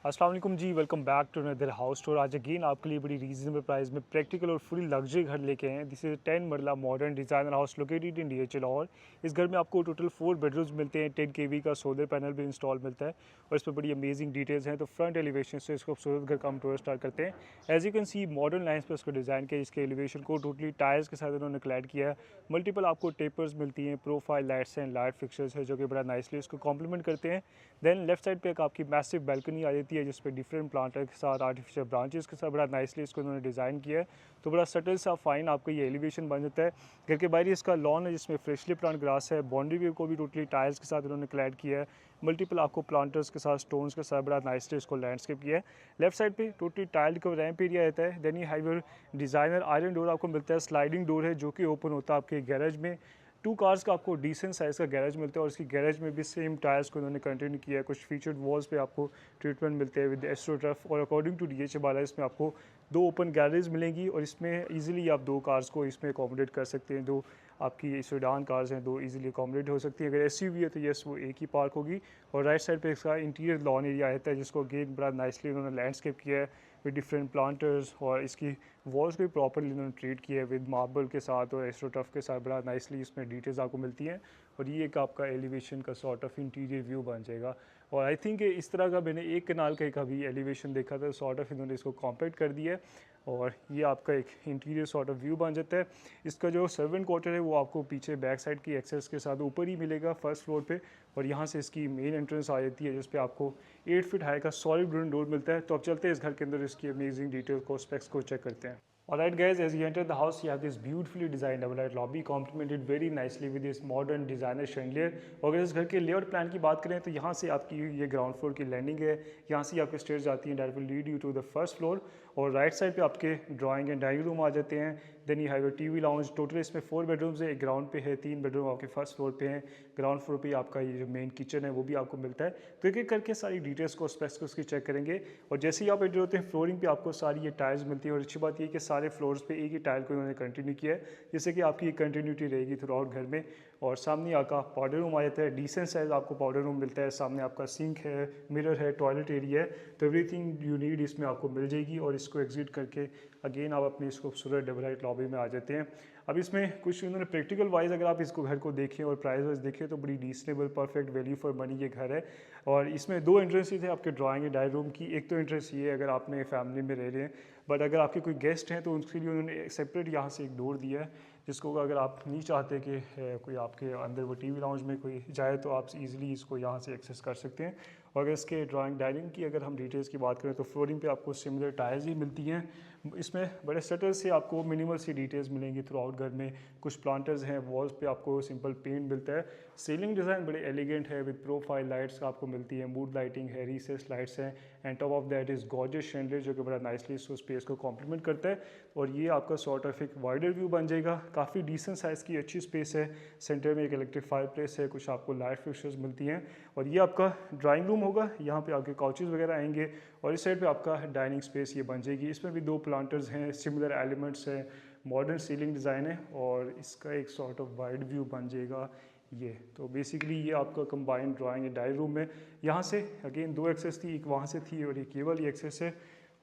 अस्सलाम वालेकुम जी, welcome back to another house tour. आज अगेन आपके लिए बड़ी रीजनेबल प्राइस में प्रैक्टिकल और फुली लग्जरी घर लेके आए हैं। This is 10 marla modern designer house located in DH Lahore. इस घर में आपको टोटल 4 बेडरूम्स मिलते हैं, 10 केवी का सोलर पैनल भी इंस्टॉल मिलता है और इस पर बड़ी अमेजिंग डिटेल्स हैं। तो फ्रंट एलिवेशन से इसको खूबसूरत घर का हम टूर स्टार्ट करते हैं। As you can see modern lines पर इसको डिज़ाइन किया, इसके एलिवेशन को टोटली टायर्स के साथ इन्होंने क्लैड किया है। मल्टीपल आपको टेपर्स मिलती हैं, प्रोफाइल लाइट्स हैं, लाइट फिक्सर्स है जो कि बड़ा नाइसली इसको कॉम्प्लीमेंट करते हैं। देन लेफ्ट साइड पे एक आपकी मैसिव बैल्कनी आ जाती है जिस पे डिफरेंट प्लांटर के साथ आर्टिफिशियल ब्रांचेस के साथ बड़ा नाइसली इसको उन्होंने डिज़ाइन किया है। तो बड़ा सटल सा फाइन आपका ये एलिवेशन बन जाता है। घर के बाहर इसका लॉन है जिसमें फ्रेशली प्लांट ग्रास है। बाउंड्री को भी टोटली टाइल्स के साथ उन्होंने क्लैड किया है। मल्टीपल आपको प्लांटर्स के साथ स्टोन्स के साथ बड़ा नाइसली इसको लैंडस्केप किया है। लेफ्ट साइड पे टोटली टाइल का रैंप एरिया रहता है। देन ये हाईवर डिज़ाइनर आयरन डोर आपको मिलता है, स्लाइडिंग डोर है जो कि ओपन होता है आपके गैरेज में। 2 कार्स का आपको डिसेंट साइज़ का गैरेज मिलता है और इसकी गैरेज में भी सेम टायर्स को उन्होंने कंटिन्यू किया है। कुछ फीचर्ड वॉल्स पे आपको ट्रीटमेंट मिलते हैं विद एस्ट्रोटर्फ और अकॉर्डिंग टू डीएच वाला इसमें आपको 2 ओपन गैरेज मिलेंगी और इसमें इजीली आप 2 कार्स को इसमें अकोमोडेट कर सकते हैं। 2 आपकी सेडान कार्स हैं, 2 इजीली अकोमोडेट हो सकती है। अगर एसयूवी है तो यस वो एक ही पार्क होगी। और राइट साइड पे इसका इंटीरियर लॉन एरिया रहता है जिसको अगेन बड़ा नाइसली उन्होंने लैंडस्केप किया है विद डिफरेंट प्लांटर्स और इसकी वॉल्स को भी प्रॉपरली उन्होंने ट्रीट किया है विद मार्बल के साथ और एस्ट्रोटर्फ के साथ बड़ा नाइसली इसमें डिटेल्स आपको मिलती हैं। और ये एक आपका एलिवेशन का सॉर्ट ऑफ इंटीरियर व्यू बन जाएगा। और आई थिंक इस तरह का मैंने एक कनाल का एक अभी एलिवेशन देखा था, सॉर्ट ऑफ इन्होंने इसको कॉम्पैक्ट कर दिया है और ये आपका एक इंटीरियर सॉर्ट ऑफ व्यू बन जाता है। इसका जो सर्वेंट क्वार्टर है वो आपको पीछे बैक साइड की एक्सेस के साथ ऊपर ही मिलेगा फर्स्ट फ्लोर पे और यहाँ से इसकी मेन एंट्रेंस आ जाती है जिस पे आपको 8 फीट हाई का सॉलिड वुडन डोर मिलता है। तो अब चलते हैं इस घर के अंदर इसकी अमेजिंग डिटेल को स्पेक्स को चेक करते हैं। Alright guys, as you enter the house, you have this beautifully designed double-light lobby complemented very nicely with this modern designer chandelier। और अगर इस घर के लेआउट प्लान की बात करें तो यहाँ से आपकी ये ग्राउंड फ्लोर की लैंडिंग है, यहाँ से आपके स्टेयर्स जाती हैं, that will lead you to the first floor. और राइट साइड पे आपके ड्राइंग एंड डाइनिंग रूम आ जाते हैं। Then you have your TV lounge. Total इसमें 4 बेडरूम्स है, एक ग्राउंड पे है, 3 बेडरूम आपके फर्स्ट फ्लोर पे हैं। ग्राउंड फ्लोर पे आपका ये जो मेन किचन है वो भी आपको मिलता है। तो एक एक करके सारी डिटेल्स को स्पेक्स को उसकी चेक करेंगे। और जैसे ही आप एंटर होते हैं फ्लोरिंग पे आपको सारी ये टाइल्स मिलती है और अच्छी बात ये कि सारे फ्लोर्स पे एक ही टाइल को इन्होंने कंटिन्यू किया है जिससे कि आपकी कंटिन्यूटी रहेगी थ्रू आउट घर में। और सामने आपका पाउडर रूम आ जाता है, डिसेंट साइज आपको पाउडर रूम मिलता है। सामने आपका सिंक है, मिरर है, टॉयलेट एरिया है। तो एवरीथिंग यू नीड इसमें आपको मिल जाएगी। और इसको एग्जिट करके अगेन आप अपनी इस खूबसूरत डबल हाइट लॉबी में आ जाते हैं। अब इसमें कुछ उन्होंने प्रैक्टिकल वाइज अगर आप इसको घर को देखें और प्राइस वाइज देखें तो बड़ी reasonable perfect value for money ये घर है। और इसमें 2 एंट्रेंसेज हैं आपके ड्राइंग एंड डाइनिंग रूम की। एक तो एंट्रेंस ये है अगर आपने फैमिली में रह रहे हैं, बट अगर आपके कोई गेस्ट हैं तो उनके लिए उन्होंने सेपरेट यहाँ से एक डोर दिया है जिसको अगर आप नहीं चाहते कि कोई आपके अंदर वो टीवी लाउंज में कोई जाए तो आप इजीली इसको यहाँ से एक्सेस कर सकते हैं। और अगर इसके ड्राइंग डाइनिंग की अगर हम डिटेल्स की बात करें तो फ्लोरिंग पे आपको सिमिलर टाइल्स ही मिलती हैं। इसमें बड़े सटल से आपको मिनिमल सी डिटेल्स मिलेंगी थ्रू आउट घर में। कुछ प्लांटर्स हैं, वॉल्स पे आपको सिंपल पेंट मिलता है। सीलिंग डिज़ाइन बड़े एलिगेंट है विद प्रोफाइल लाइट्स आपको मिलती है, मूड लाइटिंग है, रिसेस लाइट्स हैं and top of that is gorgeous chandelier जो कि बड़ा नाइसली इस स्पेस को कॉम्प्लीमेंट करता है। और ये आपका सॉर्ट ऑफ एक वाइडर व्यू बन जाएगा। काफ़ी डिसेंट साइज़ की अच्छी स्पेस है। सेंटर में एक इलेक्ट्रिक फायर प्लेस है, कुछ आपको लाइट फिक्सर्स मिलती हैं। और ये आपका ड्राइंग रूम होगा, यहाँ पे आपके काउचेस वगैरह आएंगे और इस साइड पे आपका डाइनिंग स्पेस ये बन जाएगी। इसमें भी 2 प्लांटर्स हैं, सिमिलर एलिमेंट्स हैं, मॉडर्न सीलिंग डिज़ाइन है और इसका एक सॉर्ट ऑफ वाइड व्यू बन जाएगा ये। तो बेसिकली ये आपका combined drawing and dining room में यहाँ से अगेन 2 एक्सेस थी, एक वहाँ से थी और ये केवल ये एक्सेस है।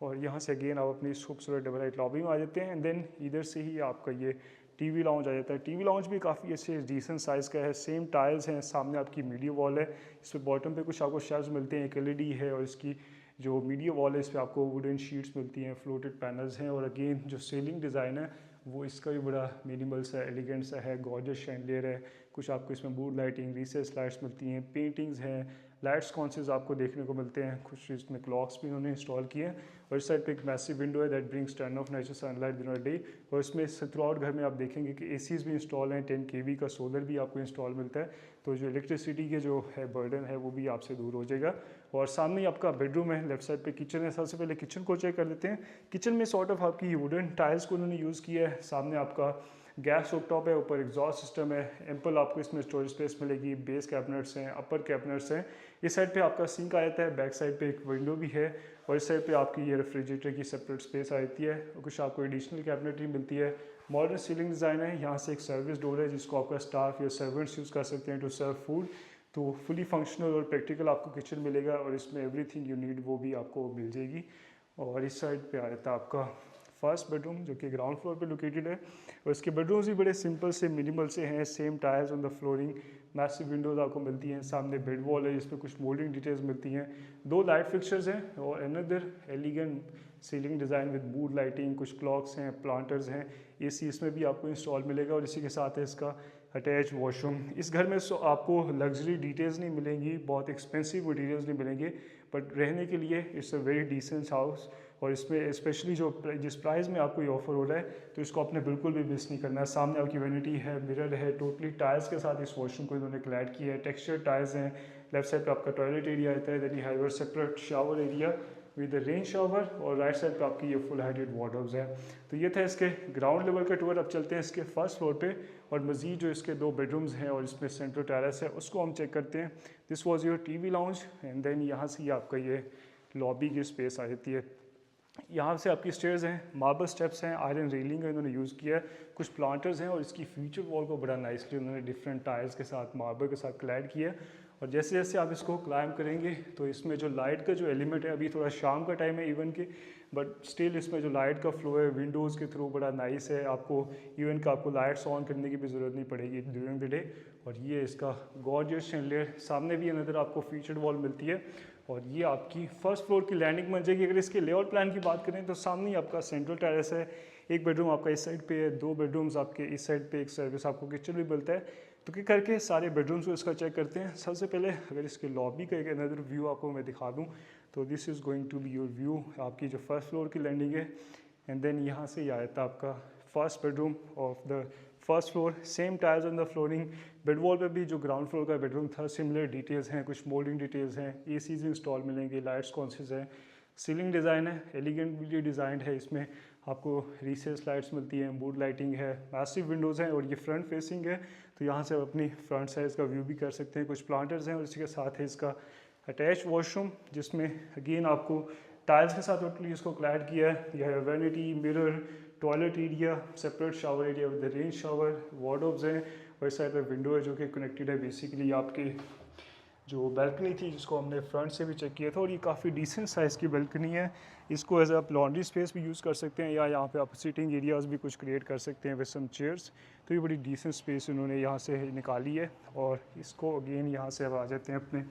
और यहाँ से अगेन आप अपनी खूबसूरत डबल हाइट लॉबी में आ जाते हैं एंड देन इधर से ही आपका ये टीवी लाउंज आ जाता है। टीवी लाउंज भी काफ़ी अच्छे डिसेंट साइज़ का है, सेम टाइल्स हैं, सामने आपकी मीडिया वॉल है। इस पर बॉटम पे कुछ आपको शेल्व्स मिलते हैं, एक एलईडी है और इसकी जो मीडिया वॉल है इस पर आपको वुडन शीट्स मिलती हैं, फ्लोटेड पैनल्स हैं। और अगेन जो सीलिंग डिज़ाइन है वो इसका भी बड़ा मिनिमल सा एलिगेंट सा है, गॉर्जियस शैंडलियर है। कुछ आपको इसमें मूड लाइटिंग, रिसेस लाइट्स मिलती हैं, पेंटिंग्स हैं, लाइट्स कॉन्सेस आपको देखने को मिलते हैं। कुछ इसमें क्लॉक्स भी उन्होंने इंस्टॉल किए हैं। और इस साइड पे एक मैसिव विंडो है that brings turn off natural sunlight during the day. और इसमें थ्रू आउट घर में आप देखेंगे कि एसीज भी इंस्टॉल हैं, 10 केवी का सोलर भी आपको इंस्टॉल मिलता है। तो जो इलेक्ट्रिसिटी के जो है बर्डन है वो भी आपसे दूर हो जाएगा। और सामने ही आपका बेडरूम है, लेफ्ट साइड पे किचन है। सबसे पहले किचन को चेक कर लेते हैं। किचन में सॉर्ट ऑफ आपकी वुडन टाइल्स को उन्होंने यूज़ किया है। सामने आपका गैस टॉप है, ऊपर एग्जॉस्ट सिस्टम है, एम्पल आपको इसमें स्टोरेज स्पेस मिलेगी, बेस कैबिनेट्स हैं, अपर कैबिनेट्स हैं। इस साइड पे आपका सिंक आ जाता है, बैक साइड पे एक विंडो भी है और इस साइड पे आपकी ये रेफ्रिजरेटर की सेपरेट स्पेस आ जाती है और कुछ आपको एडिशनल कैबिनेटरी मिलती है। मॉडर्न सीलिंग डिज़ाइन है। यहाँ से एक सर्विस डोर है जिसको आपका स्टाफ या सर्वेंट्स यूज़ कर सकते हैं टू सर्व फूड। तो फुली फंक्शनल और प्रैक्टिकल आपको किचन मिलेगा और इसमें एवरीथिंग यू नीड वो भी आपको मिल जाएगी। और इस साइड पे आ जाता है आपका फर्स्ट बेडरूम जो कि ग्राउंड फ्लोर पे लोकेटेड है। और इसके बेडरूम्स भी बड़े सिंपल से मिनिमल से हैं, same tyres on the flooring, massive Windows आपको मिलती हैं, सामने बेड वॉल है जिसमें कुछ मोल्डिंग डिटेल्स मिलती हैं, 2 लाइट फिक्सर्स हैं और another elegant ceiling design with mood lighting, कुछ क्लॉक्स हैं, प्लांटर्स हैं, एसी इसमें भी आपको इंस्टॉल मिलेगा और इसी के साथ है इसका अटैच वॉशरूम। इस घर में आपको लग्जरी डिटेल्स नहीं मिलेंगी, बहुत एक्सपेंसिव डिटेल्स नहीं मिलेंगे, बट रहने के लिए it's a very decent house. और इसमें स्पेशली जिस प्राइस में आपको ये ऑफर हो रहा है तो इसको आपने बिल्कुल भी मिस नहीं करना है। सामने आपकी वैनिटी है, मिरर है, टोटली टाइल्स के साथ इस वॉशरूम को इन्होंने क्लैड किया है, टेक्सचर टाइल्स हैं। लेफ्ट साइड पे आपका टॉयलेट एरिया आता है, then you have your separate shower area with rain shower और राइट साइड पे आपकी ये फुल हाइटेड वार्डरोब्स है। तो ये था इसके ग्राउंड लेवल का टूर। अब चलते हैं इसके फर्स्ट फ्लोर पे और मज़ीद जो इसके 2 बेडरूम्स हैं और इसमें सेंट्रल टेरेस है उसको हम चेक करते हैं। This was your TV lounge and then यहाँ से आपका ये लॉबी की स्पेस आ जाती है। यहाँ से आपकी स्टेयर्स हैं, मार्बल स्टेप्स हैं, आयरन रेलिंग का इन्होंने यूज़ किया है, कुछ प्लांटर्स हैं और इसकी फ्यूचर वॉल को बड़ा नाइसली उन्होंने डिफरेंट टाइल्स के साथ, मार्बल के साथ क्लैड किया है। और जैसे जैसे आप इसको क्लाइम करेंगे तो इसमें जो लाइट का जो एलिमेंट है, अभी थोड़ा शाम का टाइम है इवन के, बट स्टिल इसमें जो लाइट का फ्लो है विंडोज़ के थ्रू बड़ा नाइस है। आपको इवन का आपको लाइट्स ऑन करने की भी ज़रूरत नहीं पड़ेगी ड्यूरिंग द डे। और ये इसका गॉर्जियस शैंडलियर, सामने भी अंदर आपको फीचर्ड वॉल मिलती है। और ये आपकी फर्स्ट फ्लोर की लैंडिंग बन जाएगी। अगर इसके लेआउट प्लान की बात करें तो सामने ही आपका सेंट्रल टेरेस है, एक बेडरूम आपका इस साइड पे है, 2 बेडरूम्स आपके इस साइड पे, एक सर्विस आपको किचन भी मिलता है। तो क्या करके सारे बेडरूम्स को इसका चेक करते हैं। सबसे पहले अगर इसके लॉबी का एक अनदर व्यू आपको मैं दिखा दूँ तो this is going to be your view, आपकी जो फर्स्ट फ्लोर की लैंडिंग है। एंड देन यहाँ से आया था आपका first bedroom of the first floor, same tiles on the flooring. Bed wall पे भी जो ग्राउंड फ्लोर का बेडरूम था सिमिलर डिटेल्स हैं, कुछ मोल्डिंग डिटेल्स हैं, एसीज इंस्टॉल मिलेंगे, लाइट्स कॉन्सियस हैं, सीलिंग डिज़ाइन है, एलिगेंटली डिज़ाइंड है। इसमें आपको रिसेस लाइट्स मिलती हैं, मूड लाइटिंग है, मैसिव विंडोज़ हैं और ये फ्रंट फेसिंग है तो यहाँ से आप अपनी फ्रंट साइड का व्यू भी कर सकते हैं। कुछ प्लांटर्स हैं और इसी के साथ है इसका अटैच वॉशरूम जिसमें अगेन आपको टाइल्स के साथ टोटली इसको क्लैड किया है। यह vanity, mirror, toilet area, separate shower area with rain shower, wardrobes हैं और इस साइड पर विंडो है जो कि कनेक्टेड है बेसिकली आपके जो बैल्कनी थी जिसको हमने फ्रंट से भी चेक किया था। और ये काफ़ी डिसेंट साइज़ की बैल्कनी है, इसको एज आप लॉन्ड्री स्पेस भी यूज़ कर सकते हैं या यहाँ पे आप सिटिंग एरियाज़ भी कुछ क्रिएट कर सकते हैं विद सम चेयर्स। तो ये बड़ी डिसेंट स्पेस उन्होंने यहाँ से निकाली है। और इसको अगेन यहाँ से अब आ जाते हैं अपने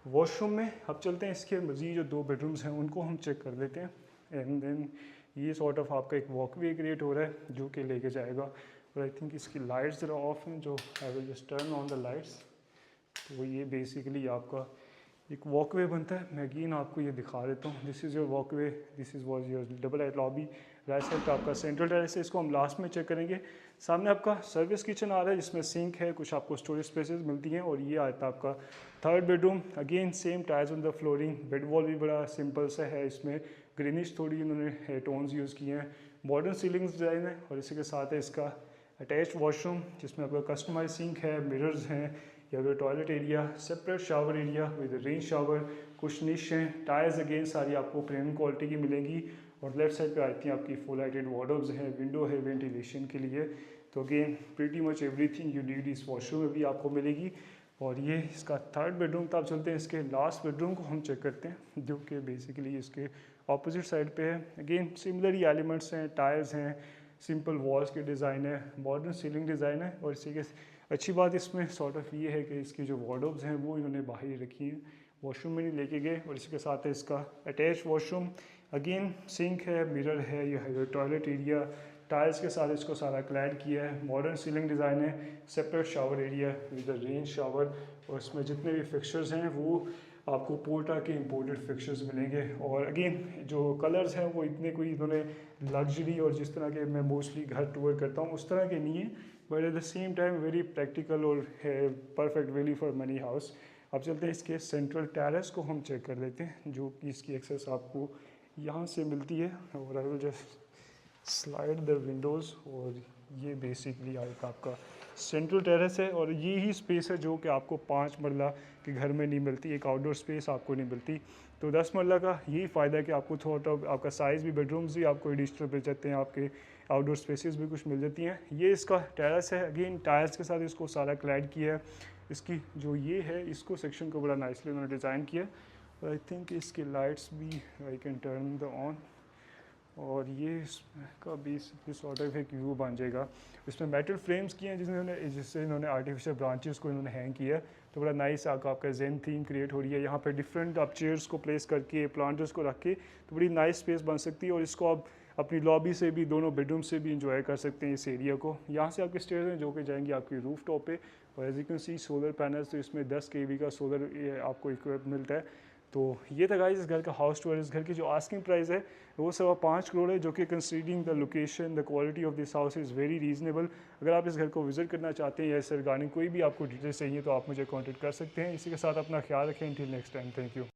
वॉशरूम में। अब चलते हैं इसके मज़ीद जो 2 बेडरूम्स हैं उनको हम चेक कर लेते हैं। एंड देन ये सॉर्ट ऑफ आपका एक वॉकवे क्रिएट हो रहा है जो कि लेके जाएगा। और आई थिंक इसकी लाइट्स ज़रा ऑफ हैं, जो I will just turn on the lights. तो ये बेसिकली आपका एक वॉकवे बनता है। मैं अगेन आपको ये दिखा देता हूँ। This is your walkway, this is was your double light lobby. Right side पे आपका सेंट्रल टेरेस है, इसको हम लास्ट में चेक करेंगे। सामने आपका सर्विस किचन आ रहा है जिसमें सिंक है, कुछ आपको स्टोरेज स्पेसेस मिलती हैं। और ये आता है आपका third bedroom, again same tiles on the flooring, bed wall भी बड़ा सिंपल सा है, इसमें ग्रीनिश थोड़ी इन्होंने टोन्स यूज़ किए हैं, मॉडर्न सीलिंग डिज़ाइन है। और इसी के साथ है इसका अटैच वॉशरूम जिसमें आपका कस्टमाइज सिंक है, मिरर्स हैं, या फिर toilet area, separate shower area with rain shower, कुछ निश हैं, टायर्स अगेन सारी आपको प्रीमियम क्वालिटी की मिलेंगी। और लेफ्ट साइड पे आती हैं आपकी फुल लाइटेड वार्डरोब्स हैं, विंडो है वेंटिलेशन के लिए। तो again pretty much everything you need इस वॉशरूम में भी आपको मिलेगी। और ये इसका थर्ड बेडरूम था। आप चलते हैं इसके लास्ट बेडरूम को हम चेक करते हैं जो कि बेसिकली इसके ऑपोजिट साइड पे है। अगेन सिमिलर ही एलिमेंट्स हैं, टायर्स हैं, सिंपल वॉल्स के डिज़ाइन है, मॉडर्न सीलिंग डिज़ाइन है। और इसी के अच्छी बात इसमें सॉर्ट ऑफ ये है कि इसकी जो वार्डरोब्स हैं वो इन्होंने बाहर ही रखी हैं, वॉशरूम में नहीं लेके गए। और इसके साथ है इसका अटैच वॉशरूम, अगेन सिंक है, मिरर है, यह है टॉयलेट एरिया, टाइल्स के साथ इसको सारा क्लैड किया है, मॉडर्न सीलिंग डिज़ाइन है, separate shower area with rain shower. और इसमें जितने भी फिक्सचर्स हैं वो आपको पोर्टा के इंपोर्टेड फिक्सचर्स मिलेंगे। और अगेन जो कलर्स हैं वो इतने कोई इन्होंने लग्जरी और जिस तरह के मैं मोस्टली घर टूर करता हूँ उस तरह के नहीं है, but at the same time very practical और है perfect value for money house. अब चलते हैं इसके सेंट्रल टेरेस को हम चेक कर लेते हैं जो कि इसकी एक्सेस आपको यहाँ से मिलती है। और I will just slide the Windows और ये बेसिकली आपका सेंट्रल टेरेस है। और ये ही स्पेस है जो कि आपको 5 मरला के घर में नहीं मिलती, एक आउटडोर स्पेस आपको नहीं मिलती। तो 10 मरला का यही फ़ायदा है कि आपको थोड़ा आपका साइज़ भी, बेडरूम्स भी आपको एडिशनल मिल जाते हैं, आपके आउटडोर स्पेसेस भी कुछ मिल जाती हैं। ये इसका टेरेस है, अगेन टायर्स के साथ इसको सारा क्लैड किया है। इसकी जो ये है इसको सेक्शन को बड़ा नाइसली उन्होंने डिज़ाइन किया। आई थिंक इसके लाइट्स भी I can turn the on, और ये इसका भी सॉर्ट ऑफ एक व्यू बन जाएगा। इसमें मेटल फ्रेम्स किए हैं जिससे इन्होंने आर्टिफिशियल ब्रांचेस को इन्होंने हैंग किया, तो बड़ा नाइस आपका जेन थीम क्रिएट हो रही है। यहाँ पे डिफरेंट आप चेयर्स को प्लेस करके प्लांटर्स को रख के तो बड़ी नाइस स्पेस बन सकती है, और इसको आप अपनी लॉबी से भी, दोनों बेडरूम से भी इंजॉय कर सकते हैं इस एरिया को। यहाँ से आपके स्टेयर्स हैं जो कि जाएंगे आपकी रूफ टॉप पे, और as you can see solar panels, तो इसमें 10 kV का सोलर आपको इक्विप मिलता है। तो ये था गाइस इस घर का हाउस टूर। इस घर की जो आस्किंग प्राइस है वो 5.25 करोड़ है, जो कि considering the location, the quality of this house is very reasonable. अगर आप इस घर को विजिट करना चाहते हैं या इस रिगार्डिंग कोई भी आपको डिटेल्स चाहिए तो आप मुझे कॉन्टेक्ट कर सकते हैं। इसी के साथ अपना ख्याल रखें। Till next time, thank you.